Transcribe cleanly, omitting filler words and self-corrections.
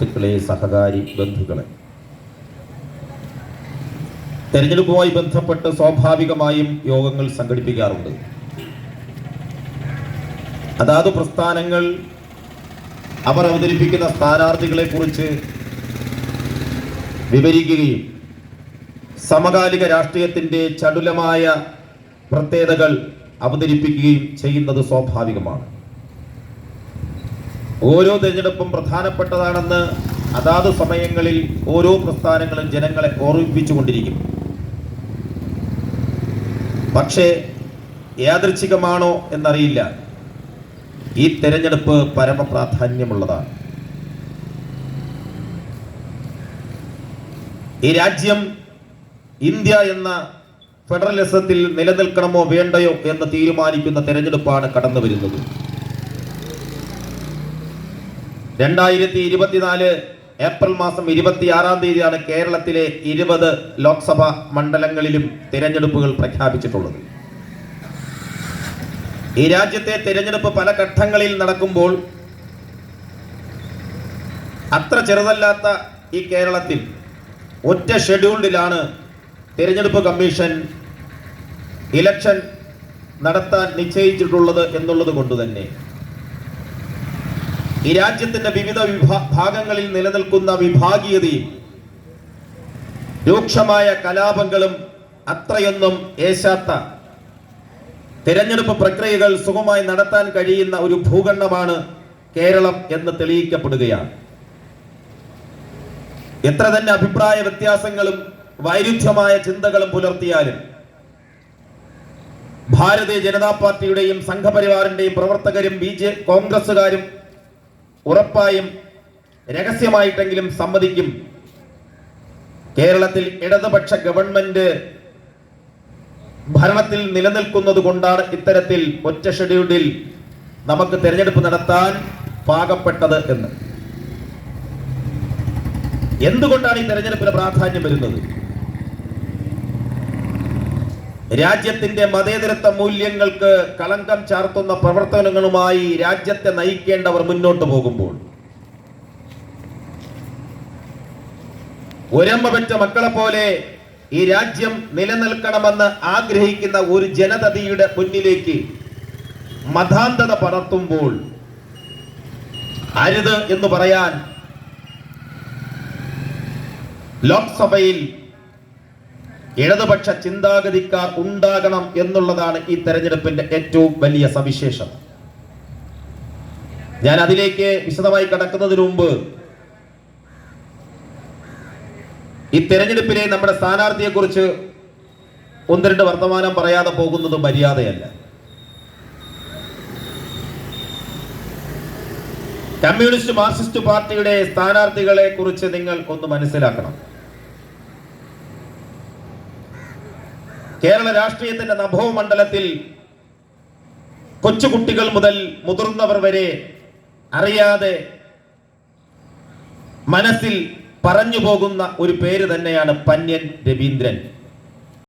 സുഹൃത്തുക്കളെ, സഹകാരി ബന്ധുക്കളെ, തെരഞ്ഞെടുപ്പുമായി ബന്ധപ്പെട്ട് സ്വാഭാവികമായും യോഗങ്ങൾ സംഘടിപ്പിക്കാറുണ്ട്. അതാത് പ്രസ്ഥാനങ്ങൾ അവർ അവതരിപ്പിക്കുന്ന സ്ഥാനാർത്ഥികളെ കുറിച്ച് വിവരിക്കുകയും സമകാലിക രാഷ്ട്രീയത്തിൻ്റെ ചടുലമായ പ്രത്യേകതകൾ അവതരിപ്പിക്കുകയും ചെയ്യുന്നത് സ്വാഭാവികമാണ്. ഓരോ തെരഞ്ഞെടുപ്പും പ്രധാനപ്പെട്ടതാണെന്ന് അതാത് സമയങ്ങളിൽ ഓരോ പ്രസ്ഥാനങ്ങളും ജനങ്ങളെ ഓർമ്മിപ്പിച്ചുകൊണ്ടിരിക്കും. പക്ഷേ യാദൃച്ഛികമാണോ എന്നറിയില്ല, ഈ തെരഞ്ഞെടുപ്പ് പരമപ്രാധാന്യമുള്ളതാണ്. ഈ രാജ്യം ഇന്ത്യ എന്ന ഫെഡറലിസത്തിൽ നിലനിൽക്കണമോ വേണ്ടയോ എന്ന് തീരുമാനിക്കുന്ന തെരഞ്ഞെടുപ്പാണ് കടന്നു വരുന്നത്. 2024 ഏപ്രിൽ മാസം 26-ാം തീയതിയാണ് കേരളത്തിലെ 20 ലോക്സഭാ മണ്ഡലങ്ങളിലും തിരഞ്ഞെടുപ്പുകൾ പ്രഖ്യാപിച്ചിട്ടുള്ളത്. ഈ രാജ്യത്തെ തിരഞ്ഞെടുപ്പ് പല ഘട്ടങ്ങളിൽ നടക്കുമ്പോൾ അത്ര ചെറുതല്ലാത്ത ഈ കേരളത്തിൽ ഒറ്റ ഷെഡ്യൂളിലാണ് തിരഞ്ഞെടുപ്പ് കമ്മീഷൻ ഇലക്ഷൻ നടത്താൻ നിശ്ചയിച്ചിട്ടുള്ളത് എന്നുള്ളത് കൊണ്ട് തന്നെ ഈ രാജ്യത്തിന്റെ വിവിധ ഭാഗങ്ങളിൽ നിലനിൽക്കുന്ന വിഭാഗീയതയും രൂക്ഷമായ കലാപങ്ങളും അത്രയൊന്നും ഏശാത്ത തിരഞ്ഞെടുപ്പ് പ്രക്രിയകൾ സുഗമമായി നടത്താൻ കഴിയുന്ന ഒരു ഭൂഖണ്ഡമാണ് കേരളം എന്ന് തെളിയിക്കപ്പെടുകയാണ്. എത്ര തന്നെ അഭിപ്രായ വ്യത്യാസങ്ങളും വൈരുദ്ധ്യമായ ചിന്തകളും പുലർത്തിയാലും ഭാരതീയ ജനതാ പാർട്ടിയുടെയും സംഘപരിവാറിന്റെയും പ്രവർത്തകരും കോൺഗ്രസുകാരും ഉറപ്പായും രഹസ്യമായിട്ടെങ്കിലും സമ്മതിക്കും, കേരളത്തിൽ ഇടതുപക്ഷ ഗവൺമെന്റ് ഭരണത്തിൽ നിലനിൽക്കുന്നത് കൊണ്ടാണ് ഇത്തരത്തിൽ ഒറ്റ ഷെഡ്യൂളിൽ നമുക്ക് തെരഞ്ഞെടുപ്പ് നടത്താൻ പാകപ്പെട്ടത് എന്ന്. എന്തുകൊണ്ടാണ് ഈ തെരഞ്ഞെടുപ്പിന് പ്രാധാന്യം വരുന്നത്? രാജ്യത്തിന്റെ മതേതരത്വ മൂല്യങ്ങൾക്ക് കളങ്കം ചാർത്തുന്ന പ്രവർത്തനങ്ങളുമായി രാജ്യത്തെ നയിക്കേണ്ടവർ മുന്നോട്ട് പോകുമ്പോൾ ഒരമ്മ പെറ്റ മക്കളെ പോലെ ഈ രാജ്യം നിലനിൽക്കണമെന്ന് ആഗ്രഹിക്കുന്ന ഒരു ജനതയുടെ മുന്നിലേക്ക് മതാന്ധത പടർത്തുമ്പോൾ അരുത് എന്ന് പറയാൻ ലോക്സഭയിൽ ഇടതുപക്ഷ ചിന്താഗതിക്കാർ ഉണ്ടാകണം എന്നുള്ളതാണ് ഈ തെരഞ്ഞെടുപ്പിന്റെ ഏറ്റവും വലിയ സവിശേഷത. ഞാൻ അതിലേക്ക് വിശദമായി കടക്കുന്നതിന് മുമ്പ് ഈ തെരഞ്ഞെടുപ്പിലെ നമ്മുടെ സ്ഥാനാർത്ഥിയെ കുറിച്ച് ഒന്ന് രണ്ട് വർത്തമാനം പറയാതെ പോകുന്നത് മര്യാദയല്ല. കമ്മ്യൂണിസ്റ്റ് മാർക്സിസ്റ്റ് പാർട്ടിയുടെ സ്ഥാനാർത്ഥികളെ കുറിച്ച് നിങ്ങൾ ഒന്ന് മനസ്സിലാക്കണം. കേരള രാഷ്ട്രീയത്തിന്റെ നഭോമണ്ഡലത്തിൽ കൊച്ചുകുട്ടികൾ മുതൽ മുതിർന്നവർ വരെ അറിയാതെ മനസ്സിൽ പറഞ്ഞു പോകുന്ന ഒരു പേര് തന്നെയാണ് പന്ന്യൻ രവീന്ദ്രൻ.